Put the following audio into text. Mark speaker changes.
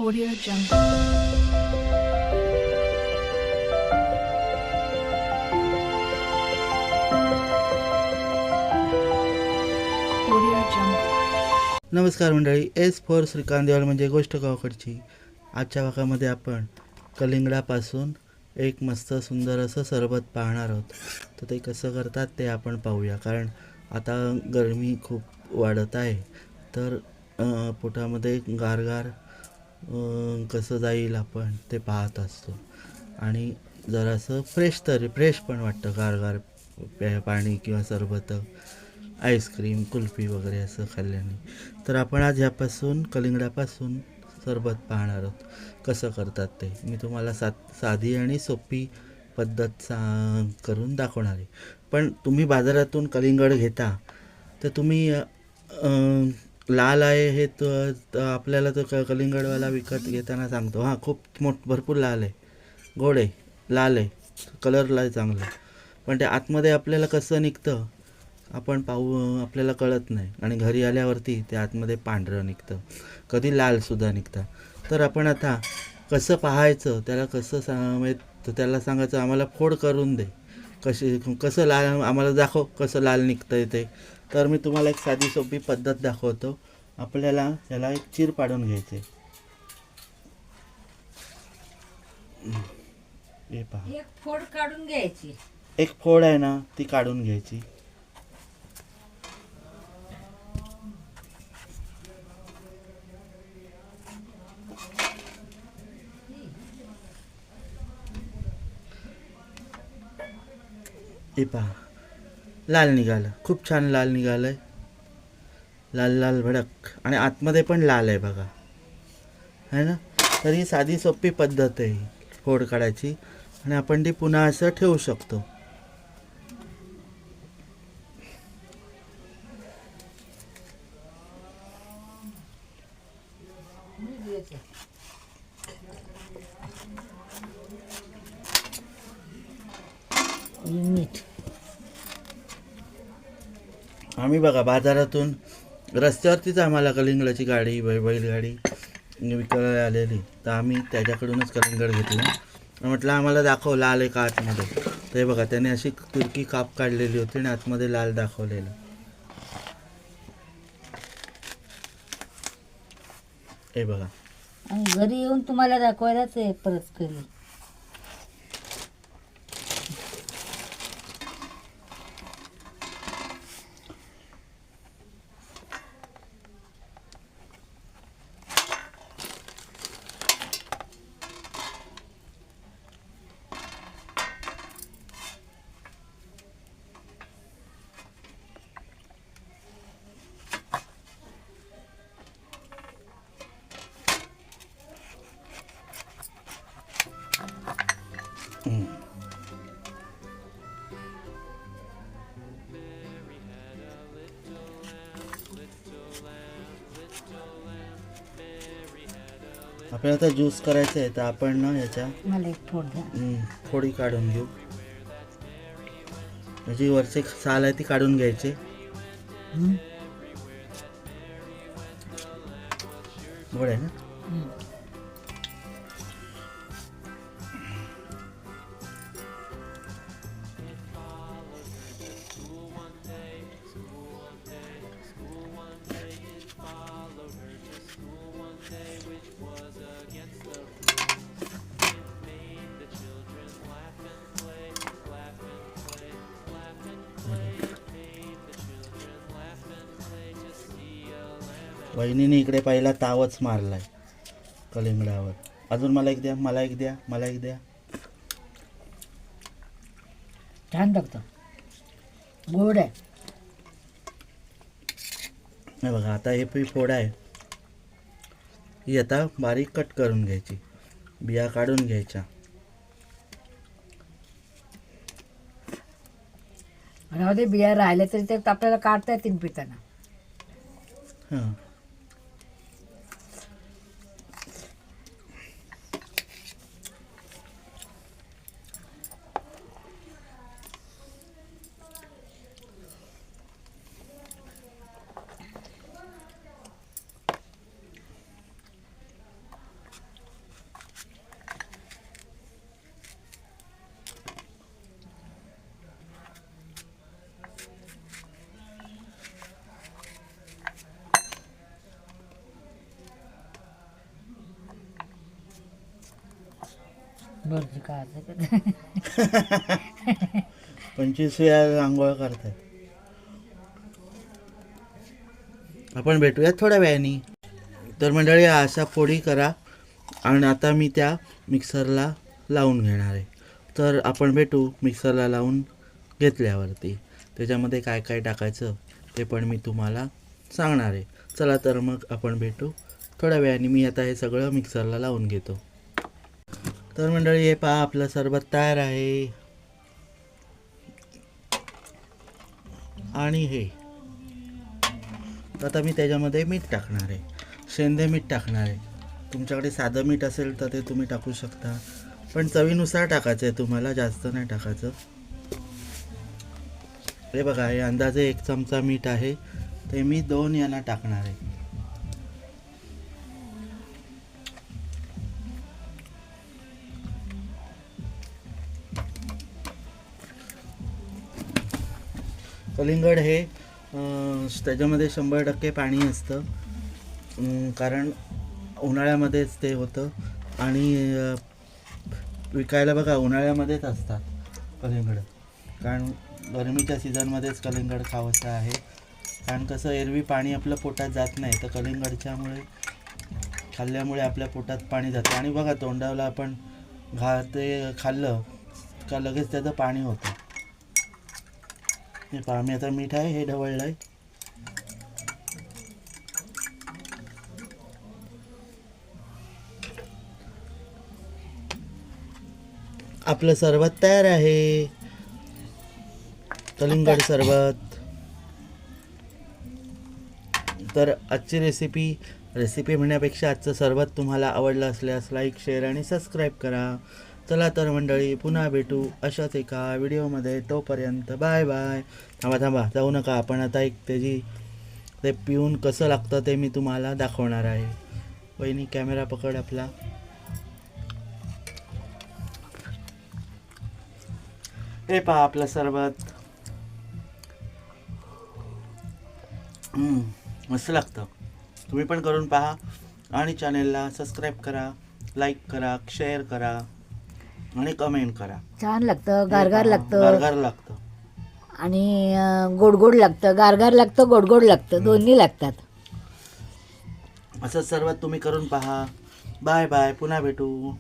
Speaker 1: Audio Jungle. Audio Jungle.
Speaker 2: नमस्कार मंडळी. S four Shrikant देवाल म्हणजे गोष्ट गावाकडची. आजच्या भागामध्ये आपण कलिंगडापासून एक मस्त सुंदर असं सरबत पाहणार आहोत. तर ते कसं करतात ते आपण पाहूया. कारण आता गरमी खूप वाढत आहे, तर पोटामध्ये गारगार कसं जाईल आपण ते पाहत असतो. आणि जरासं फ्रेश पण वाटतं गारगार पाणी किंवा सरबत, आईस्क्रीम, कुल्फी वगैरे असं खाल्ल्याने. तर आपण आज ह्यापासून कलिंगडापासून सरबत पाहणार आहोत कसं करतात ते. मी तुम्हाला साधी आणि सोपी पद्धत करून दाखवणार आहे. पण तुम्ही बाजारातून कलिंगड घेता तर तुम्ही लाल आहे हे आपल्याला तो कलिंगडवाला विकत घेताना सांगतो, हां खूप भरपूर लाल आहे, गोड आहे, लाल आहे, कलरला आहे चांगलं. पण ते आतमध्ये आपल्याला कसं निघतं आपण आपल्याला कळत नाही. आणि घरी आल्यावरती ते आतमध्ये पांढरं निघतं, कधी लालसुद्धा निघतं. तर आपण आता कसं पाहायचं, त्याला कसं त्याला सांगायचं आम्हाला फोड करून दे, कसं लाल आम्हाला दाखव, कसं लाल निघतं आहे ते. तर मी तुम्हाला एक साधी सोपी पद्धत दाखवतो. आपल्याला याला एक चीर पाडून घ्यायचे. हे पहा,
Speaker 3: एक फोड काढून घ्यायची.
Speaker 2: एक फोड आहे ना ती काढून घ्यायची. हे पहा, लाल निघालं, खूप छान लाल निघालंय, लाल लाल भडक. आणि आतमध्ये पण लाल आहे बघा, है ना. तर ही साधी सोपी पद्धत आहे फोड काढायची. आणि आपण ती पुन्हा असं ठेवू शकतो.
Speaker 3: मीठ.
Speaker 2: आम्ही बघा बाजारातून रस्त्यावरतीच आम्हाला कलिंगडाची गाडी बैलगाडी विकायला आलेली, तर आम्ही त्याच्याकडूनच कलिंगड घेतलं. म्हटलं आम्हाला दाखव लाल आहे का आतमध्ये. तर हे बघा, त्याने अशी तिरकी काप काढलेली होती आणि आतमध्ये लाल दाखवलेलं. हे बघा,
Speaker 3: आणि घरी येऊन तुम्हाला दाखवायलाच आहे परत करी.
Speaker 2: आपल्याला आता ज्यूस करायचं आहे, तर आपण ना याच्या
Speaker 3: मला एक फोड द्या.
Speaker 2: फोडी काढून घेऊ. जी वरची साल आहे ती काढून घ्यायची. गोड आहे ना. वहिनीने इकडे पहिला तावच मारलाय कलिंगडावर. अजून मला एक द्या, मला एक द्या, मला एक द्या.
Speaker 3: छान लागतं, गोड आहे.
Speaker 2: हे बघा, आता हे फोड आहे, ही आता बारीक कट करून घ्यायची, बिया काढून घ्यायच्या.
Speaker 3: आणि बिया राहिल्या तरी ते आपल्याला काढता येतील पिताना.
Speaker 2: हां,
Speaker 3: बरं काय
Speaker 2: 25 वेळा आंघोळ करतात. आपण भेटूयात थोड्या वेळाने. तर मंडळी अशा फोडी करा आणि आता मी त्या मिक्सरला लावून घेणार आहे. तर आपण भेटू मिक्सरला लावून घेतल्यावरती. त्याच्यामध्ये काय काय टाकायचं ते पण मी तुम्हाला सांगणार आहे. चला तर मग आपण भेटू थोड्या वेळाने. मी आता हे सगळं मिक्सरला लावून घेतो. तर मंडळी हे पहा आपलं सरबत तयार आहे. आणि हे आता मी त्याच्यामध्ये मीठ टाकणार आहे. शेंदे मीठ टाकणार आहे. तुमच्याकडे साधं मीठ असेल तर ते तुम्ही टाकू शकता, पण चवीनुसार टाकायचं आहे तुम्हाला, जास्त नाही टाकायचं. हे बघा हे अंदाजे 1 चमचा मीठ आहे, ते मी 2 यांना टाकणार आहे. कलिंगड हे त्याच्यामध्ये 100% पाणी असतं, कारण उन्हाळ्यामध्येच ते होतं आणि विकायला बघा उन्हाळ्यामध्येच असतात कलिंगड, कारण गरमीच्या सीझनमध्येच कलिंगड खावंसं आहे. कारण कसं एरवी पाणी आपलं पोटात जात नाही, तर कलिंगडच्यामुळे खाल्ल्यामुळे आपल्या पोटात पाणी जातं. आणि बघा तोंडाला आपण ते खाल्लं का लगेच त्याचं पाणी होतं. हे पहा मी आता मीठ आहे हे ढवळलं आहे. आपलं सरबत तयार आहे, कलिंगड सरबत. तर आजची रेसिपी म्हणण्यापेक्षा आजचं सरबत तुम्हाला आवडलं असल्यास लाईक, शेअर आणि सबस्क्राईब करा. चला तर मंडळी पुन्हा भेटू अशाच एका व्हिडिओमध्ये. तोपर्यंत बाय बाय. थांबा जाऊ नका. आपण आता ते पिऊन कसं लागतं ते मी तुम्हाला दाखवणार आहे. वहिनी कॅमेरा पकड आपला. हे पहा आपलं सरबत. मस्त लागतं. तुम्ही पण करून पहा आणि चॅनेलला सबस्क्राईब करा, लाईक करा, शेअर करा आणि कमेंट करा.
Speaker 3: छान लागतं, गारगार लागतं
Speaker 2: गारगार लागतं
Speaker 3: आणि गोड लागतं. गारगार लागतं, गोड लागतं, दोन्ही लागतात.
Speaker 2: असं सरबत तुम्ही करून पहा. Bye bye. पुन्हा भेटू.